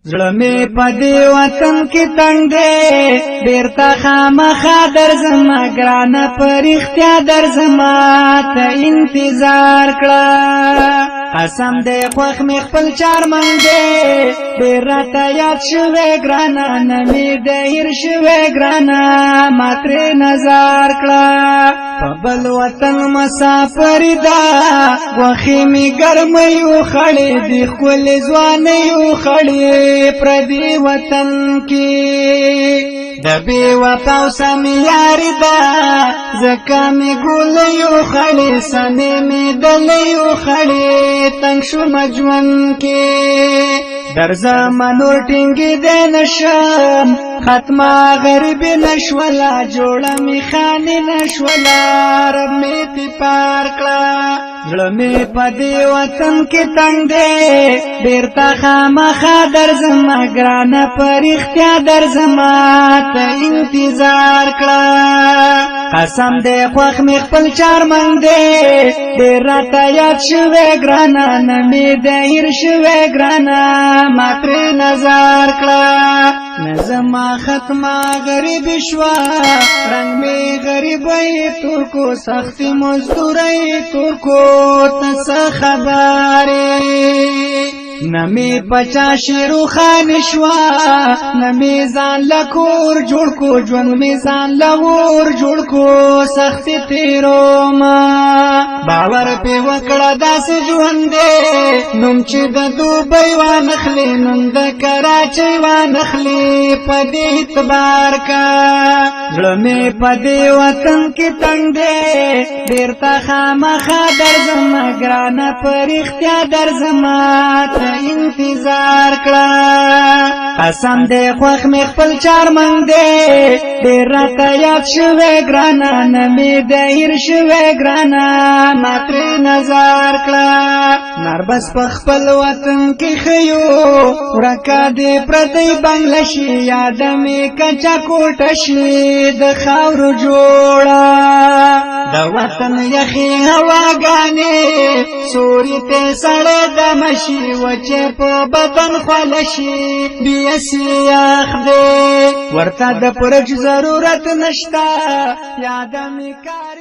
زړه مې په دې وطن کې تنګ دی بیرته خامخا درځمه ګرانه په رښتیا درځمه ته انتظار کړه قسم دی خوښ مې خپل چارمن دی ډېر راته یاد شوی ګرانه نه مې د هېر شوی ګرانه ما ترې نظر کړه په بل وطن مسافر ده غوښې مې ګرمې وخړې د ښکلې ځوانۍ وخړې پردي وطن کې د بې وفا او سمې یاري ده ځکه مې ګولۍ وخړې سمې مې دلۍ وخړې تنګ شومه ژوند کې درځمه نور ټینګېدی نشم ختمه غریبي نشوله جوړه مې خانې نشوله رب مې تې پار کړه زړه مې په دې وطن کې تنګ دی بیرته خامخا درځمه ګرانه په رښتیا درځمه ته انتظار کړه قسم دی خوښ مې خپل چارمن دی ډېر راته یاد شوی ګرانه نه مې د هېر شوی ګرانه ما ترې نظر کړه نه زما ختمه غریبي شوه رنګ مې غریبۍ تور کو سختي مزدورۍ تور کو ته څه خبرې نه مې پچا شیرو خان شوه نه مې ځان له کور جوړ کو ژوند مې ځان له اور جوړ کو سختي تېرومه باور پې وکړه داسې ژوند دی نوم چې د دوبۍ وانخلې نوم د کراچۍ وانخلې په دې اعتبار کا زړه مې په دې وطن کې تنګ دی بیرته خامخا درځمه ګرانه په رښتیا درځمه انتظار کړه قسم دی خوښ مې خپل چارمن دی ډېر راته یاد شوی ګرانه نه مې د هېر شوی ګرانه ما ترې نظر کړه نربس په خپل وطن کې ښیو ورکه دې پردی بنګله شي یاده مې کچا کوټه شي د خاورو جوړه د وطن یخې هواګانې سوري ته سړی دمه شي وچې په بدن خوله شي بیسي یخ دی ورته د پرچ ضرورت نشته یاده مې کار